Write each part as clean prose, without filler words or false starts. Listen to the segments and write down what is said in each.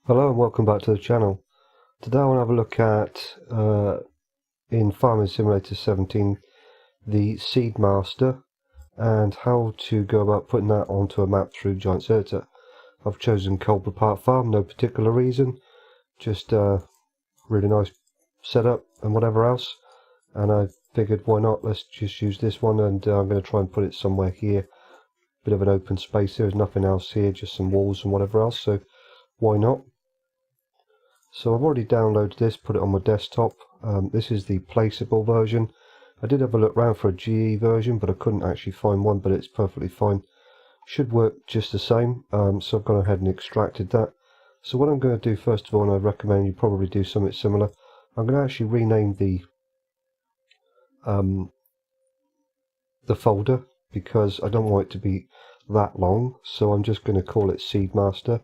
Hello and welcome back to the channel. Today I want to have a look at, in Farming Simulator 17, the SEEDMASTER and how to go about putting that onto a map through Giants Editor. I've chosen Culper Park Farm, no particular reason, just really nice setup and whatever else, and I figured why not, let's just use this one, and I'm going to try and put it somewhere here. Bit of an open space, there's nothing else here, just some walls and whatever else, so why not? So I've already downloaded this, put it on my desktop. This is the placeable version. I did have a look around for a GE version, but I couldn't actually find one, but it's perfectly fine. Should work just the same, so I've gone ahead and extracted that. So what I'm going to do first of all, and I recommend you probably do something similar, I'm going to actually rename the folder, because I don't want it to be that long, so I'm just going to call it SEEDMASTER.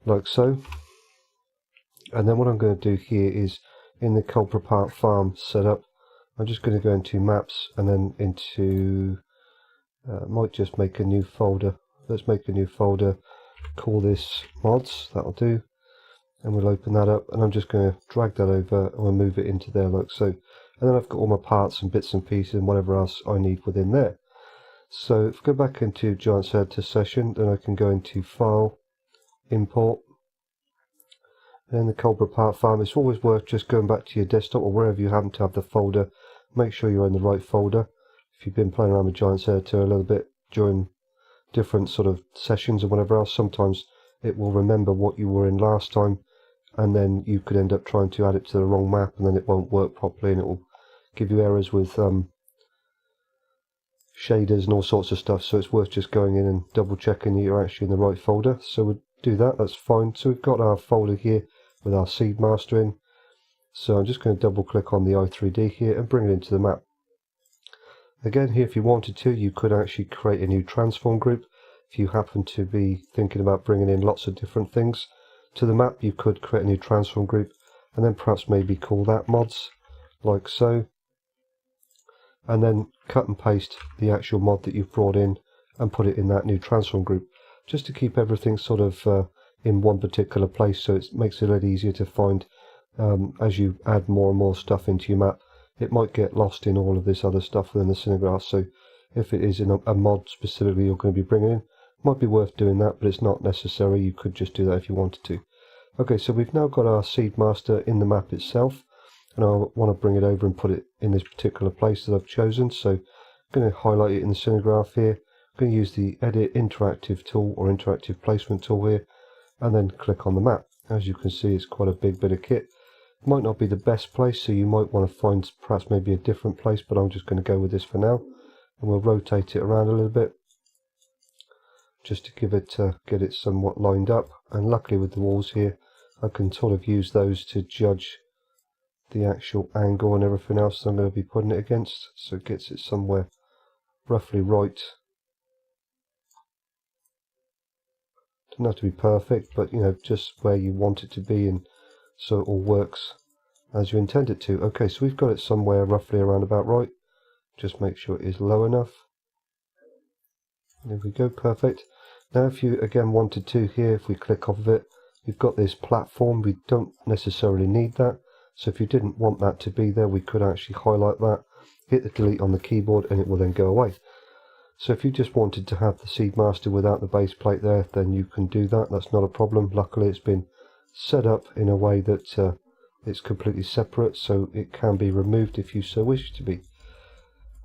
Like so. And then what I'm going to do here is, in the Culper Park Farm setup, I'm just going to go into maps and then into, might just make a new folder. Let's make a new folder, call this mods, that'll do. And we'll open that up, and I'm just going to drag that over and we'll move it into there like so. And then I've got all my parts and bits and pieces and whatever else I need within there. So if I go back into Giants Editor session, then I can go into File, Import, and in the Culper Park Farm, it's always worth just going back to your desktop or wherever you happen to have the folder. Make sure you're in the right folder. If you've been playing around with Giants Editor a little bit during different sort of sessions or whatever else, sometimes it will remember what you were in last time, and then you could end up trying to add it to the wrong map, and then it won't work properly, and it will give you errors with shaders and all sorts of stuff. So it's worth just going in and double checking that you're actually in the right folder. So we'll do that, that's fine. So we've got our folder here with our SEEDMASTER in. So I'm just going to double click on the i3D here and bring it into the map. Again, here if you wanted to, you could actually create a new transform group. If you happen to be thinking about bringing in lots of different things to the map, you could create a new transform group and then perhaps maybe call that mods, like so. And then cut and paste the actual mod that you've brought in and put it in that new transform group, just to keep everything sort of in one particular place, so it makes it a lot easier to find as you add more and more stuff into your map. It might get lost in all of this other stuff within the Cinegraph, so if it is in a mod specifically you're going to be bringing in, it might be worth doing that, but it's not necessary. You could just do that if you wanted to. Okay, so we've now got our SEEDMASTER in the map itself, and I want to bring it over and put it in this particular place that I've chosen. So I'm going to highlight it in the Cinegraph here. I'm going to use the Edit Interactive tool or Interactive Placement tool here, and then click on the map. As you can see, it's quite a big bit of kit. It might not be the best place, so you might want to find perhaps maybe a different place, but I'm just going to go with this for now, and we'll rotate it around a little bit just to give it get it somewhat lined up. And luckily with the walls here, I can sort of use those to judge the actual angle and everything else I'm going to be putting it against, so it gets it somewhere roughly right. Doesn't have to be perfect, but you know, just where you want it to be, and so it all works as you intend it to. Okay, so we've got it somewhere roughly around about right. Just make sure it is low enough. There we go, perfect. Now if you again wanted to here, if we click off of it, you've got this platform. We don't necessarily need that, so if you didn't want that to be there, we could actually highlight that, hit the delete on the keyboard, and it will then go away. So if you just wanted to have the SEEDMASTER without the base plate there, then you can do that. That's not a problem. Luckily it's been set up in a way that it's completely separate, so it can be removed if you so wish to be.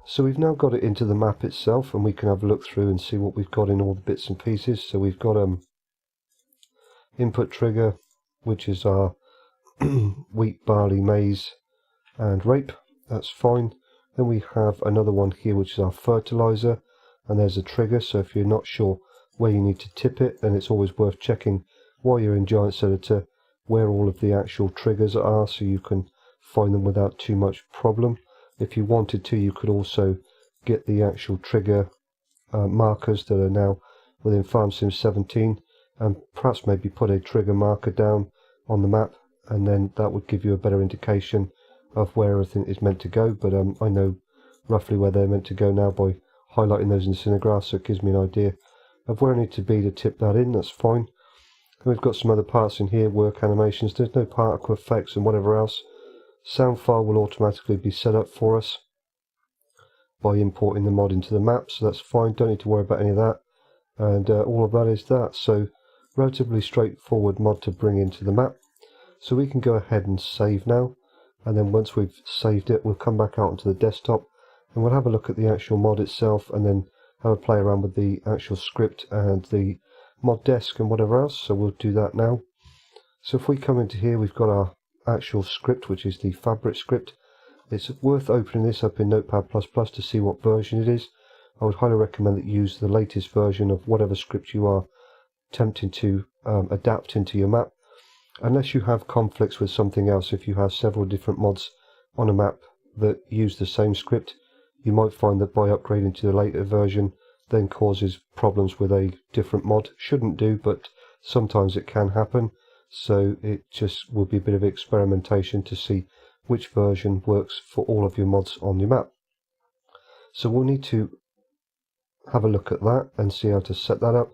So we've now got it into the map itself, and we can have a look through and see what we've got in all the bits and pieces. So we've got input trigger, which is our wheat, barley, maize and rape. That's fine. Then we have another one here, which is our fertilizer, and there's a trigger. So if you're not sure where you need to tip it, then it's always worth checking while you're in Giants Editor where all of the actual triggers are, so you can find them without too much problem. If you wanted to, you could also get the actual trigger markers that are now within Farm Sim 17, and perhaps maybe put a trigger marker down on the map, and then that would give you a better indication of where everything is meant to go. But I know roughly where they're meant to go now by highlighting those in the Cinegraph, so it gives me an idea of where I need to be to tip that in, that's fine. And we've got some other parts in here, work animations, there's no particle effects and whatever else. Sound file will automatically be set up for us by importing the mod into the map, so that's fine, don't need to worry about any of that. And all of that is that, so relatively straightforward mod to bring into the map. So we can go ahead and save now, and then once we've saved it, we'll come back out onto the desktop and we'll have a look at the actual mod itself, and then have a play around with the actual script and the mod desk and whatever else. So we'll do that now. So if we come into here, we've got our actual script, which is the fabric script. It's worth opening this up in Notepad++ to see what version it is. I would highly recommend that you use the latest version of whatever script you are attempting to adapt into your map, unless you have conflicts with something else. If you have several different mods on a map that use the same script, you might find that by upgrading to the later version then causes problems with a different mod. Shouldn't do, but sometimes it can happen, so it just will be a bit of experimentation to see which version works for all of your mods on your map. So we'll need to have a look at that and see how to set that up.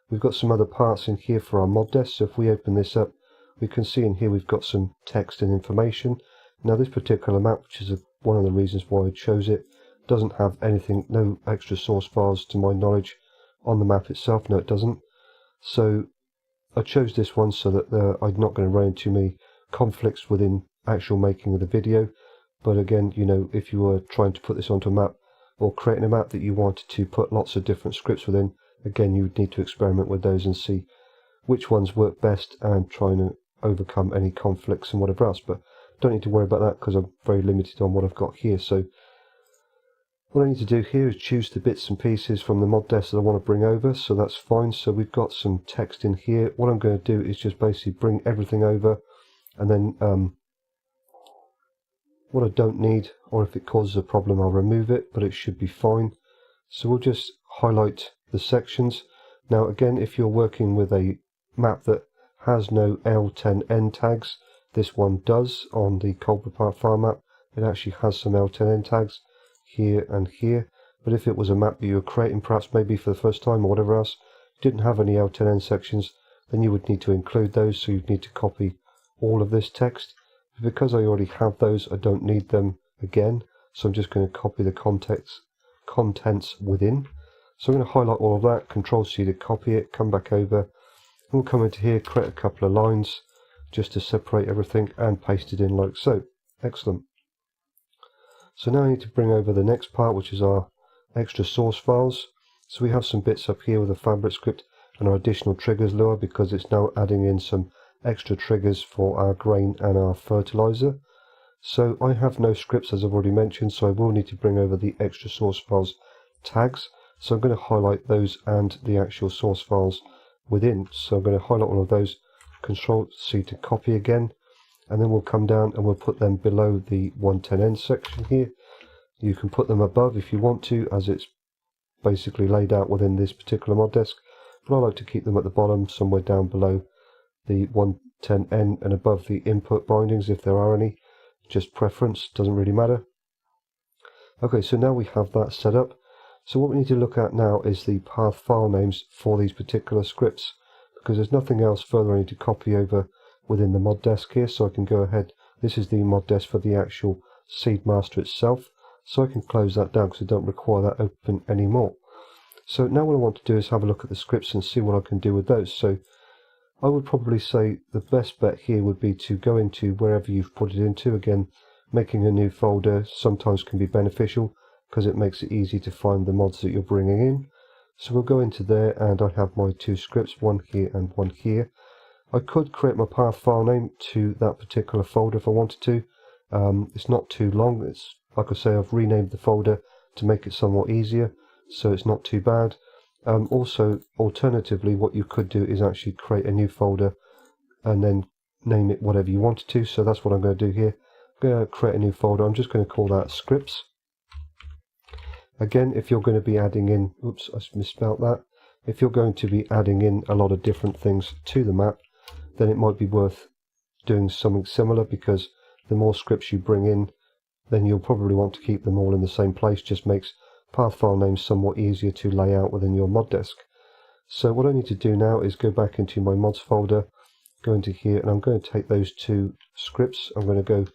We've got some other parts in here for our mod desk, so if we open this up, we can see in here we've got some text and information. Now this particular map, which is one of the reasons why I chose it, doesn't have anything, no extra source files to my knowledge on the map itself. No, it doesn't. So I chose this one so that I'm not going to run into many conflicts within actual making of the video. But again, you know, if you were trying to put this onto a map or creating a map that you wanted to put lots of different scripts within, again you would need to experiment with those and see which ones work best and trying to overcome any conflicts and whatever else. But don't need to worry about that because I'm very limited on what I've got here. So what I need to do here is choose the bits and pieces from the mod desk that I want to bring over, so that's fine. So we've got some text in here. What I'm going to do is just basically bring everything over, and then what I don't need, or if it causes a problem, I'll remove it, but it should be fine. So we'll just highlight the sections. Now again, if you're working with a map that has no L10N tags, this one does. On the Coldborough Park Farm map, it actually has some L10N tags here and here, but if it was a map that you were creating perhaps maybe for the first time or whatever else, didn't have any L10N sections, then you would need to include those, so you'd need to copy all of this text. But because I already have those, I don't need them again, so I'm just going to copy the contents within. So I'm going to highlight all of that, Control-C to copy it, come back over, and we'll come into here, create a couple of lines just to separate everything and paste it in like so. Excellent. So now I need to bring over the next part, which is our extra source files. So we have some bits up here with the fabric script and our additional triggers lure, because it's now adding in some extra triggers for our grain and our fertilizer. So I have no scripts, as I've already mentioned, so I will need to bring over the extra source files tags. So I'm going to highlight those and the actual source files within. So I'm going to highlight all of those, Control-C to copy again, and then we'll come down and we'll put them below the 110N section here. You can put them above if you want to, as it's basically laid out within this particular mod desk, but I like to keep them at the bottom, somewhere down below the 110N and above the input bindings if there are any. Just preference, doesn't really matter. Okay, so now we have that set up. So what we need to look at now is the path file names for these particular scripts, because there's nothing else further I need to copy over within the mod desk here. So I can go ahead, this is the mod desk for the actual SEEDMASTER itself, so I can close that down because I don't require that open anymore. So now what I want to do is have a look at the scripts and see what I can do with those. So I would probably say the best bet here would be to go into wherever you've put it into. Again, making a new folder sometimes can be beneficial because it makes it easy to find the mods that you're bringing in. So we'll go into there, and I have my two scripts, one here and one here. I could create my path file name to that particular folder if I wanted to. It's not too long. It's like I say, I've renamed the folder to make it somewhat easier, so it's not too bad. Also, alternatively, what you could do is actually create a new folder and then name it whatever you wanted to. So that's what I'm going to do here. I'm going to create a new folder. I'm just going to call that scripts. Again, if you're going to be adding in, oops, I misspelled that. If you're going to be adding in a lot of different things to the map, then it might be worth doing something similar, because the more scripts you bring in, then you'll probably want to keep them all in the same place. Just makes path file names somewhat easier to lay out within your mod desk. So what I need to do now is go back into my mods folder, go into here, and I'm going to take those two scripts. I'm going to go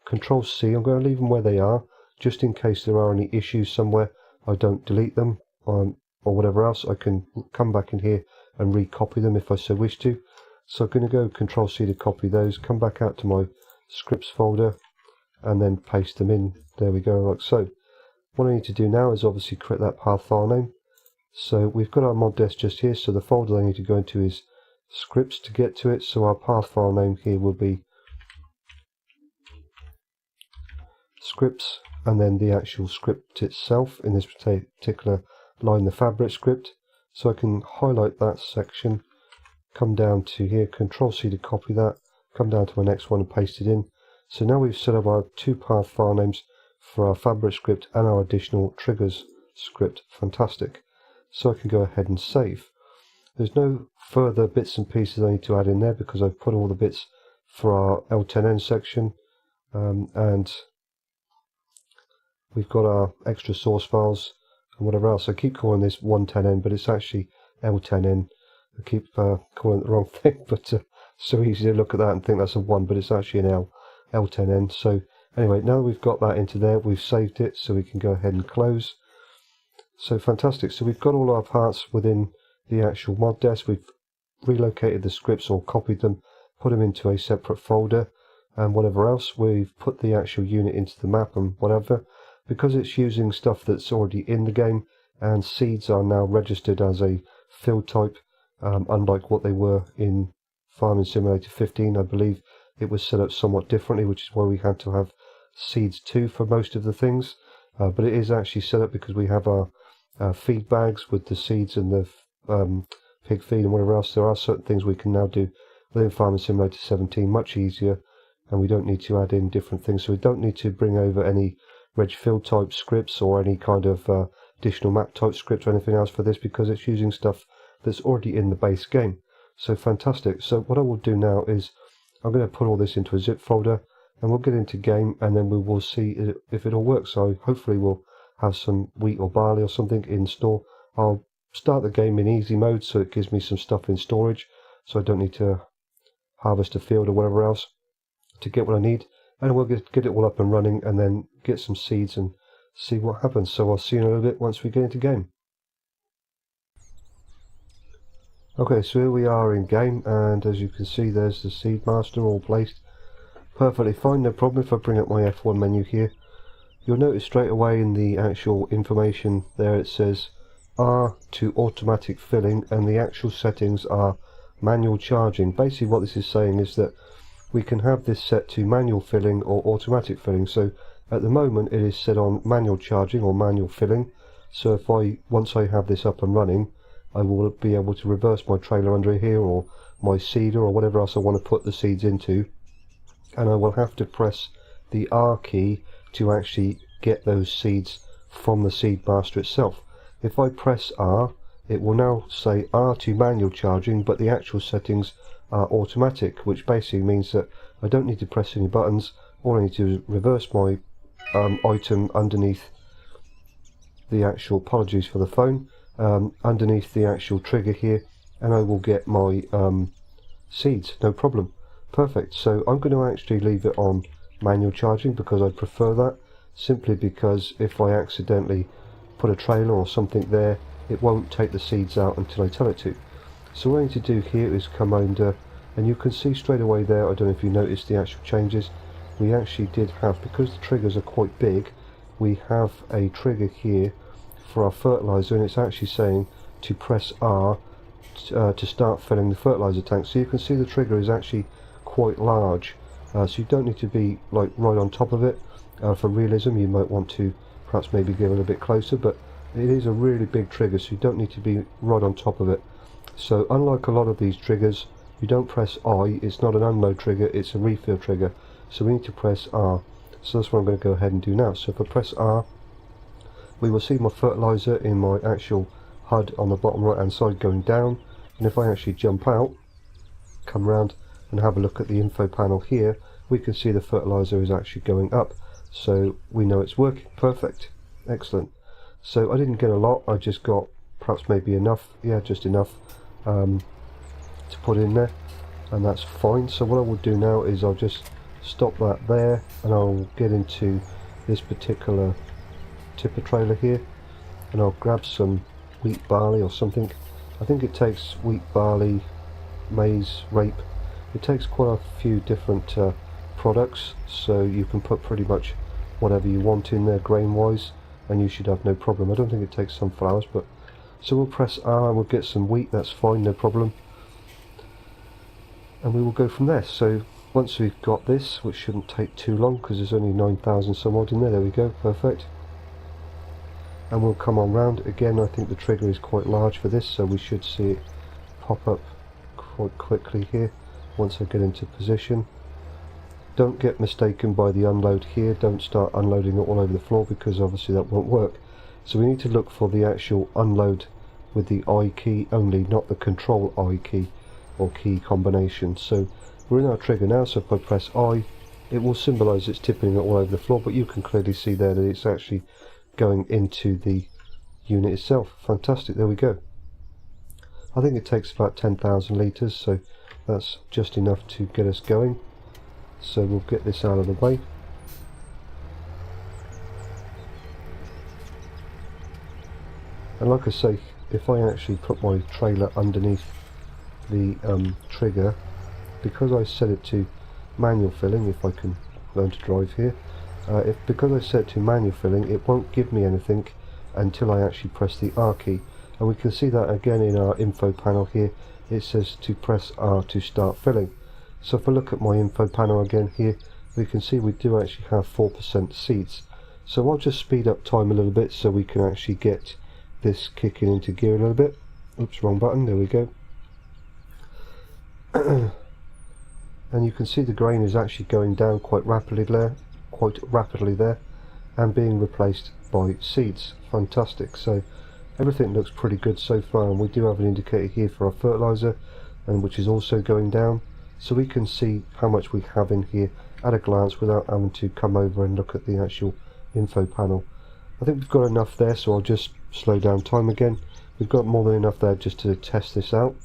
Control C. I'm going to leave them where they are, just in case there are any issues somewhere. I don't delete them or whatever else. I can come back in here and recopy them if I so wish to. So I'm going to go Control C to copy those, come back out to my scripts folder, and then paste them in. There we go, like so. What I need to do now is obviously create that path file name. So we've got our mod desk just here, so the folder I need to go into is scripts to get to it. So our path file name here will be scripts, and then the actual script itself, in this particular line, the fabric script. So I can highlight that section, come down to here, Control C to copy that, come down to my next one and paste it in. So now we've set up our two path file names for our fabric script and our additional triggers script. Fantastic. So I can go ahead and save. There's no further bits and pieces I need to add in there because I've put all the bits for our L10N section, and we've got our extra source files and whatever else. I keep calling this 110N, but it's actually L10N. I keep calling it the wrong thing, but so easy to look at that and think that's a 1, but it's actually an L10N. So anyway, now that we've got that into there, we've saved it, so we can go ahead and close. So fantastic. So we've got all our parts within the actual mod desk. We've relocated the scripts or copied them, put them into a separate folder, and whatever else. We've put the actual unit into the map and whatever. Because it's using stuff that's already in the game, and seeds are now registered as a field type, unlike what they were in Farming Simulator 15. I believe it was set up somewhat differently, which is why we had to have seeds too for most of the things. But it is actually set up because we have our feed bags with the seeds and the pig feed and whatever else. There are certain things we can now do within Farming Simulator 17 much easier, and we don't need to add in different things. So we don't need to bring over any reg field type scripts or any kind of additional map type script or anything else for this, because it's using stuff that's already in the base game. So fantastic. So what I will do now is I'm going to put all this into a zip folder, and we'll get into game, and then we will see if it all works. So hopefully we'll have some wheat or barley or something in store. I'll start the game in easy mode, so it gives me some stuff in storage, so I don't need to harvest a field or whatever else to get what I need. And we'll get it all up and running, and then get some seeds and see what happens. So I'll see you in a little bit once we get into game. Okay, so here we are in game, and as you can see, there's the SEEDMASTER all placed perfectly fine. No problem. If I bring up my F1 menu here, you'll notice straight away in the actual information there it says R to automatic filling, and the actual settings are manual charging. Basically what this is saying is that we can have this set to manual filling or automatic filling. So at the moment it is set on manual charging or manual filling. So if once I have this up and running, I will be able to reverse my trailer under here, or my seeder, or whatever else I want to put the seeds into, and I will have to press the R key to actually get those seeds from the SEEDMASTER itself. If I press R, it will now say R to manual charging, but the actual settings are automatic, which basically means that I don't need to press any buttons. All I need to do is reverse my item underneath the actual, apologies for the phone, underneath the actual trigger here, and I will get my seeds, no problem. Perfect. So I'm going to actually leave it on manual charging because I prefer that, simply because if I accidentally put a trailer or something there, it won't take the seeds out until I tell it to. So what I need to do here is come under, and you can see straight away there, I don't know if you noticed the actual changes, we actually did have, because the triggers are quite big, we have a trigger here for our fertilizer, and it's actually saying to press R to start filling the fertilizer tank. So you can see the trigger is actually quite large, so you don't need to be like right on top of it. For realism you might want to perhaps maybe get a little bit closer, but it is a really big trigger, so you don't need to be right on top of it. So unlike a lot of these triggers, you don't press I, it's not an unload trigger, it's a refill trigger, so we need to press R. So that's what I'm going to go ahead and do now. So if I press R, we will see my fertilizer in my actual HUD on the bottom right hand side going down, and if I actually jump out, come around and have a look at the info panel here, we can see the fertilizer is actually going up, so we know it's working. Perfect, excellent. So I didn't get a lot, I just got perhaps maybe enough, yeah, just enough to put in there, and that's fine. So what I will do now is I'll just stop that there, and I'll get into this particular tipper trailer here, and I'll grab some wheat, barley or something. I think it takes wheat, barley, maize, rape. It takes quite a few different products, so you can put pretty much whatever you want in there grain wise, and you should have no problem. I don't think it takes sunflowers, but so we'll press R and we'll get some wheat. That's fine, no problem, and we will go from there. So once we've got this, which shouldn't take too long because there's only 9,000 some odd in there, we go, perfect. And we'll come on round again. I think the trigger is quite large for this, so we should see it pop up quite quickly here once I get into position. Don't get mistaken by the unload here. Don't start unloading it all over the floor, because obviously that won't work. So we need to look for the actual unload with the I key only, not the control I key or key combination. So we're in our trigger now, so if I press I, it will symbolise it's tipping it all over the floor, but you can clearly see there that it's actually going into the unit itself. Fantastic, there we go. I think it takes about 10,000 litres, so that's just enough to get us going. So we'll get this out of the way. And like I say, if I actually put my trailer underneath the trigger, because I set it to manual filling, if I can learn to drive here, because I set it to manual filling, it won't give me anything until I actually press the R key. And we can see that again in our info panel here. It says to press R to start filling. So if I look at my info panel again here, we can see we do actually have 4% seeds. So I'll just speed up time a little bit so we can actually get this kicking into gear a little bit. Oops, wrong button, there we go. And you can see the grain is actually going down quite rapidly there, and being replaced by seeds. Fantastic. So everything looks pretty good so far, and we do have an indicator here for our fertilizer, and which is also going down, so we can see how much we have in here at a glance without having to come over and look at the actual info panel. I think we've got enough there, so I'll just slow down time again. We've got more than enough there just to test this out.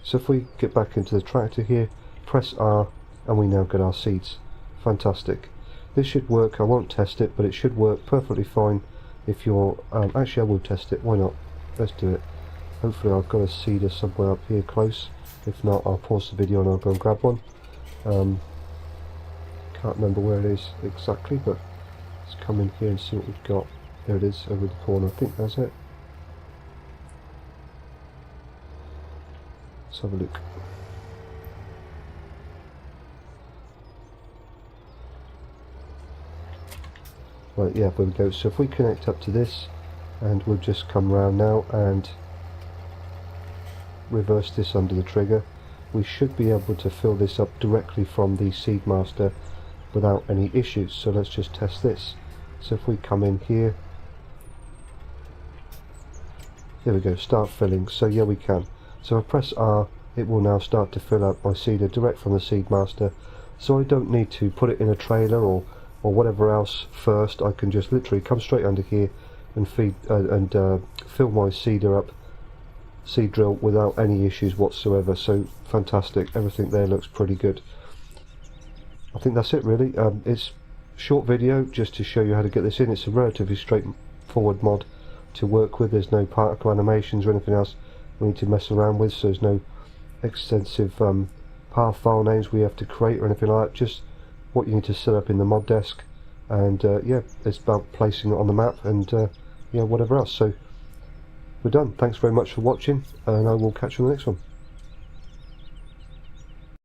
So if we get back into the tractor here, press R, and we now get our seeds. Fantastic. This should work. I won't test it, but it should work perfectly fine if you're actually I will test it, why not, let's do it. Hopefully I've got a seeder somewhere up here close. If not, I'll pause the video and I'll go and grab one. Can't remember where it is exactly, but let's come in here and see what we've got. There it is, over the corner. I think that's it. Let's have a look. Right, yeah, there we go. So if we connect up to this, and we'll just come round now and reverse this under the trigger, we should be able to fill this up directly from the SEEDMASTER without any issues. So let's just test this. So if we come in here, there we go, start filling. So yeah, we can. So I press R, it will now start to fill up my seeder direct from the SEEDMASTER. So I don't need to put it in a trailer or whatever else first. I can just literally come straight under here and feed fill my seeder up, seed drill, without any issues whatsoever. So fantastic, everything there looks pretty good. I think that's it really. It's a short video just to show you how to get this in. It's a relatively straightforward mod to work with. There's no particle animations or anything else we need to mess around with, so there's no extensive path file names we have to create or anything like that. Just what you need to set up in the mod desk, and yeah, it's about placing it on the map and yeah, whatever else. So we're done. Thanks very much for watching, and I will catch you on the next one.